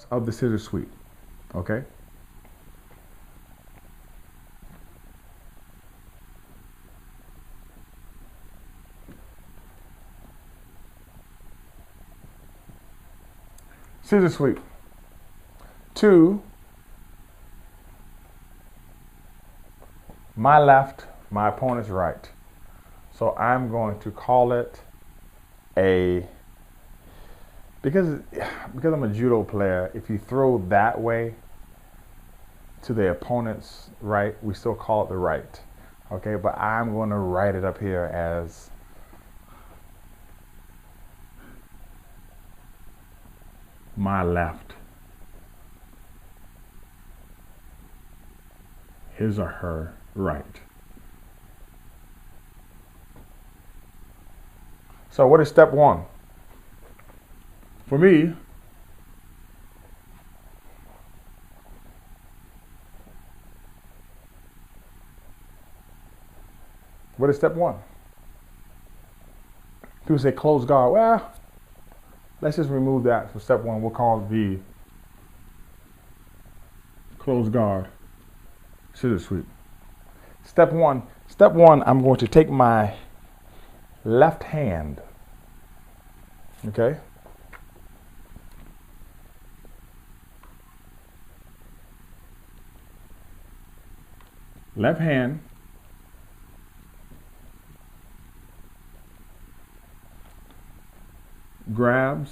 parts of the scissor sweep. Okay? Scissor sweep. 2, my left, my opponent's right. So I'm going to call it because I'm a judo player, if you throw that way to the opponent's right, we still call it the right. Okay, but I'm going to write it up here as my left, his or her right. So what is step 1? For me, what is step 1? People say close guard. Well, let's just remove that for step 1. We'll call it the close guard scissor sweep. Step 1, I'm going to take my left hand, okay? Left hand grabs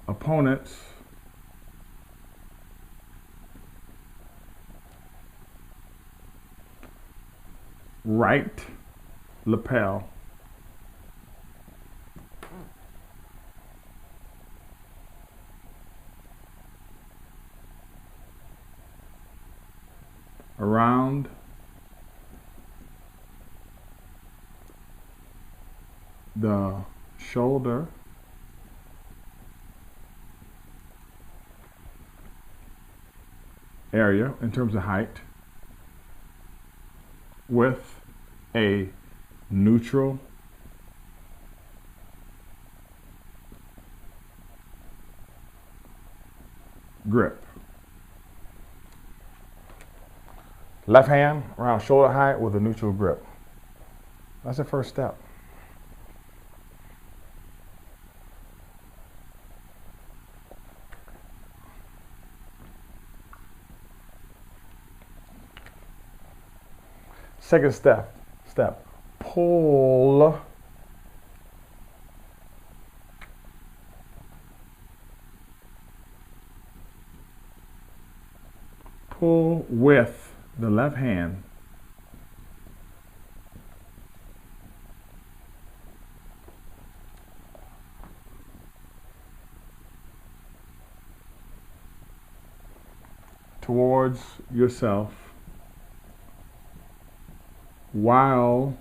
opponent's right lapel around the shoulder area in terms of height with a neutral grip. Left hand around shoulder height with a neutral grip. That's the first step. Second step, pull with the left hand towards yourself while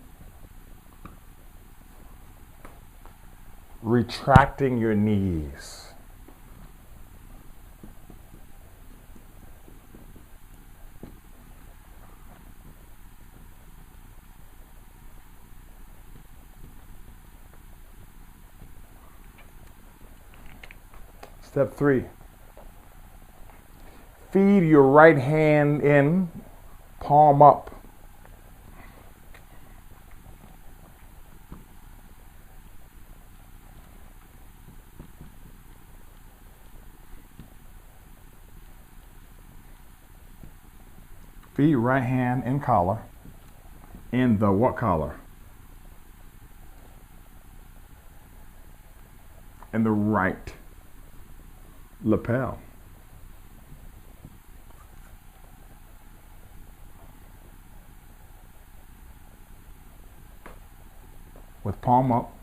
retracting your knees. Step 3, feed your right hand in, palm up. Feed right hand in collar, in the what collar? In the right lapel. With palm up.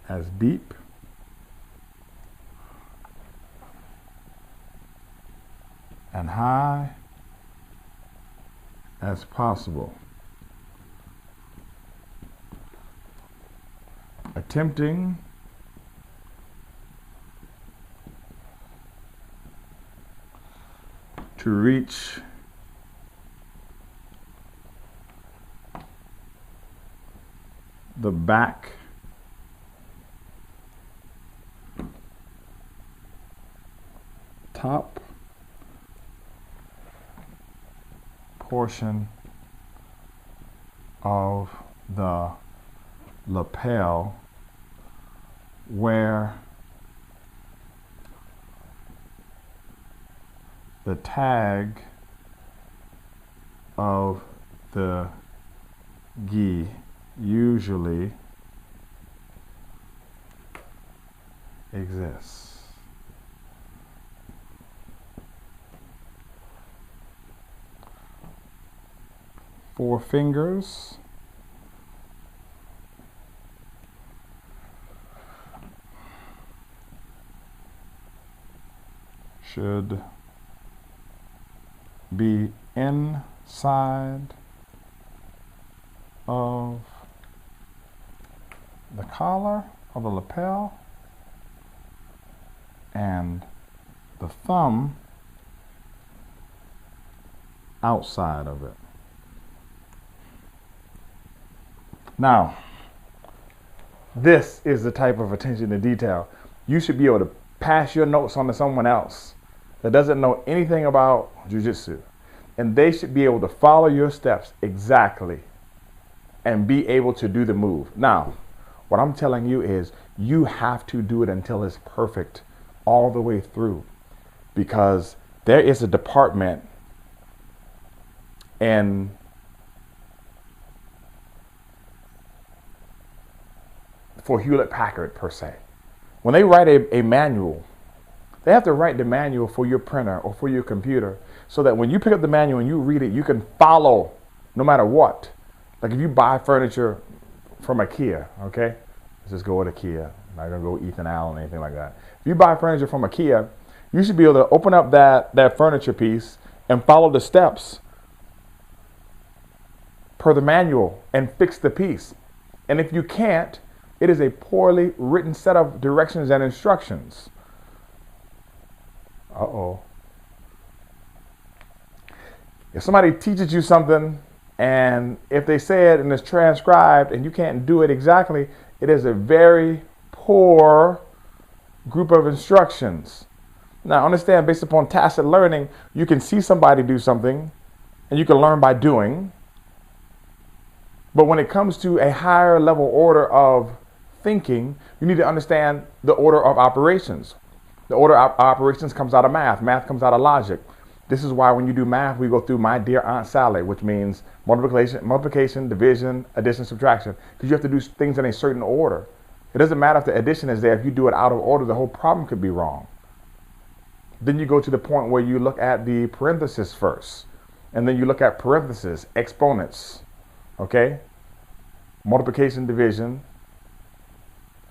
As deep and high as possible. Attempting to reach the back top portion of the lapel where the tag of the gi usually exists. Four fingers should be inside of the collar of the lapel, and the thumb outside of it. Now, this is the type of attention to detail you should be able to pass your notes on to someone else that doesn't know anything about jiu-jitsu, and they should be able to follow your steps exactly and be able to do the move. Now, what I'm telling you is you have to do it until it's perfect all the way through, because there is a department in for Hewlett-Packard per se. When they write a manual, they have to write the manual for your printer or for your computer so that when you pick up the manual and you read it, you can follow no matter what. Like if you buy furniture from IKEA, okay? Let's just go with IKEA. I'm not gonna go Ethan Allen or anything like that. If you buy furniture from IKEA, you should be able to open up that furniture piece and follow the steps per the manual and fix the piece. And if you can't, it is a poorly written set of directions and instructions. Uh-oh. If somebody teaches you something and if they say it and it's transcribed and you can't do it exactly, it is a very poor group of instructions. Now understand, based upon tacit learning, you can see somebody do something and you can learn by doing. But when it comes to a higher level order of thinking, you need to understand the order of operations. The order of operations comes out of math. Math comes out of logic. This is why when you do math, we go through my dear Aunt Sally, which means multiplication, division, addition, subtraction, because you have to do things in a certain order. It doesn't matter if the addition is there. If you do it out of order, the whole problem could be wrong. Then you go to the point where you look at the parenthesis first, and then you look at parentheses, exponents, okay? Multiplication, division,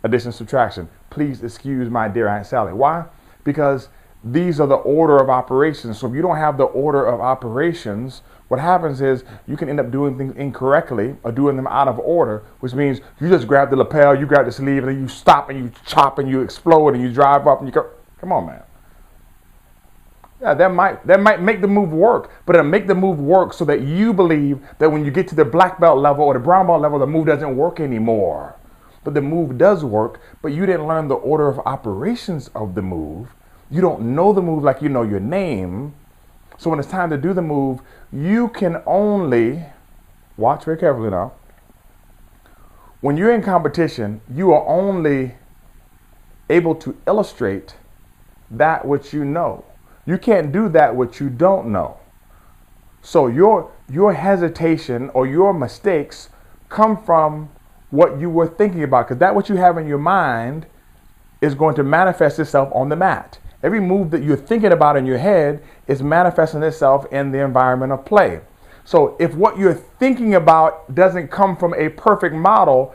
addition, subtraction. Please excuse my dear Aunt Sally. Why? Because these are the order of operations. So if you don't have the order of operations, what happens is you can end up doing things incorrectly or doing them out of order, which means you just grab the lapel, you grab the sleeve, and then you stop and you chop and you explode and you drive up and you go. Come on, man. Yeah, that might make the move work, but it'll make the move work so that you believe that when you get to the black belt level or the brown belt level, the move doesn't work anymore. But the move does work, but you didn't learn the order of operations of the move. You don't know the move like you know your name. So when it's time to do the move, you can only, watch very carefully now, when you're in competition, you are only able to illustrate that which you know. You can't do that which you don't know. So your hesitation or your mistakes come from what you were thinking about, because that what you have in your mind is going to manifest itself on the mat. Every move that you're thinking about in your head is manifesting itself in the environment of play. So if what you're thinking about doesn't come from a perfect model,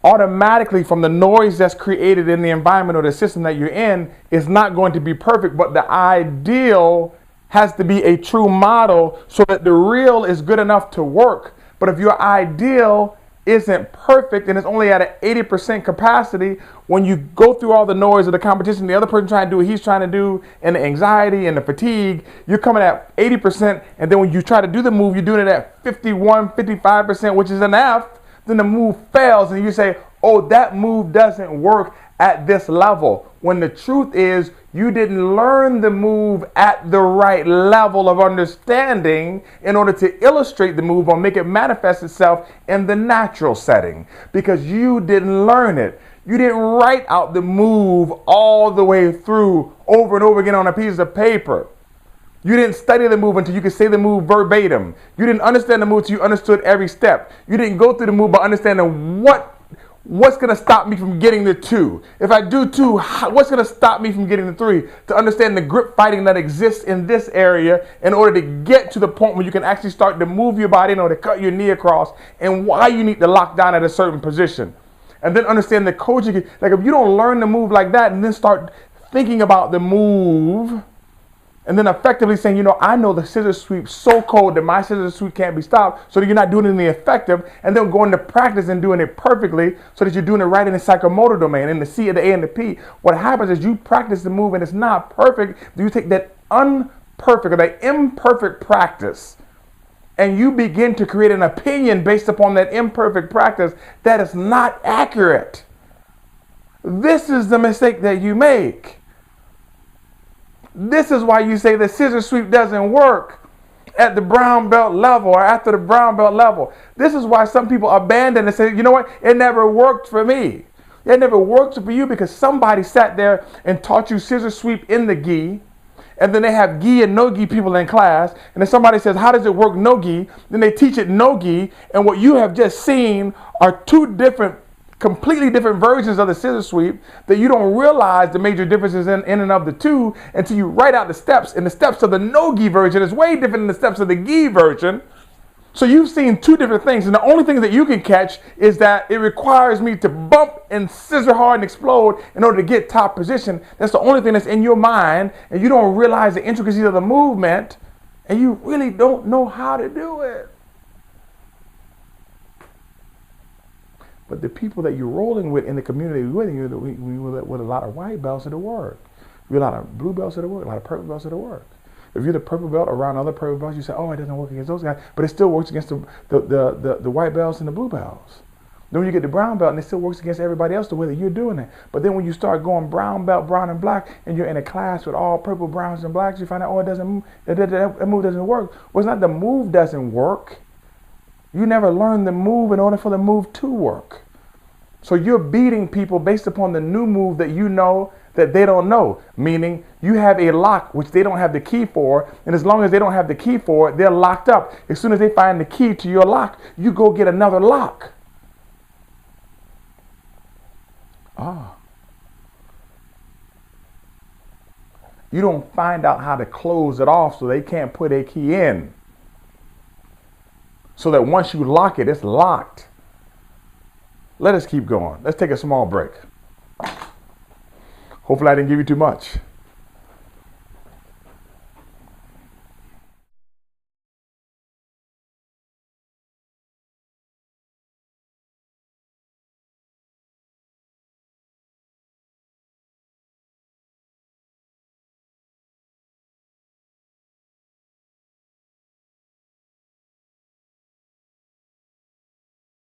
automatically from the noise that's created in the environment or the system that you're in is not going to be perfect, but the ideal has to be a true model so that the real is good enough to work. But if your ideal isn't perfect and it's only at an 80% capacity, when you go through all the noise of the competition, the other person trying to do what he's trying to do, and the anxiety and the fatigue, you're coming at 80%, and then when you try to do the move, you're doing it at 51, 55%, which is an F, then the move fails and you say, oh, that move doesn't work at this level. When the truth is, you didn't learn the move at the right level of understanding in order to illustrate the move or make it manifest itself in the natural setting, because you didn't learn it. You didn't write out the move all the way through over and over again on a piece of paper. You didn't study the move until you could say the move verbatim. You didn't understand the move until you understood every step. You didn't go through the move by understanding what's going to stop me from getting the 2. If I do 2, what's going to stop me from getting the 3? To understand the grip fighting that exists in this area in order to get to the point where you can actually start to move your body in order to cut your knee across, and why you need to lock down at a certain position. And then understand the coaching. Like, if you don't learn the move like that and then start thinking about the move and then effectively saying, I know the scissor sweep so cold that my scissor sweep can't be stopped, so that you're not doing anything effective, and then going to practice and doing it perfectly so that you're doing it right in the psychomotor domain, in the C, the A, and the P. What happens is you practice the move and it's not perfect. You take that unperfect or that imperfect practice and you begin to create an opinion based upon that imperfect practice that is not accurate. This is the mistake that you make. This is why you say the scissor sweep doesn't work at the brown belt level or after the brown belt level. This is why some people abandon and say, you know what, it never worked for me. It never worked for you because somebody sat there and taught you scissor sweep in the gi. And then they have gi and no gi people in class. And then somebody says, how does it work no gi? Then they teach it no gi. And what you have just seen are 2 completely different versions of the scissor sweep that you don't realize the major differences in and of the 2 until you write out the steps. And the steps of the no gi version is way different than the steps of the gi version. So you've seen 2 different things, and the only thing that you can catch is that it requires me to bump and scissor hard and explode in order to get top position. That's the only thing that's in your mind, and you don't realize the intricacies of the movement, and you really don't know how to do it. But the people that you're rolling with in the community with a lot of white belts, it'll work. With a lot of blue belts, it'll work. A lot of purple belts, it'll work. If you're the purple belt around other purple belts, you say, oh, it doesn't work against those guys, but it still works against the white belts and the blue belts. Then when you get the brown belt, and it still works against everybody else the way that you're doing it. But then when you start going brown belt, brown and black, and you're in a class with all purple, browns, and blacks, you find out, oh, it doesn't move, that move doesn't work. Well, it's not the move doesn't work. You never learned the move in order for the move to work. So you're beating people based upon the new move that you know that they don't know, meaning you have a lock which they don't have the key for, and as long as they don't have the key for it, they're locked up. As soon as they find the key to your lock, you go get another lock. You don't find out how to close it off so they can't put a key in. So that once you lock it, it's locked. Let us keep going. Let's take a small break. Hopefully I didn't give you too much.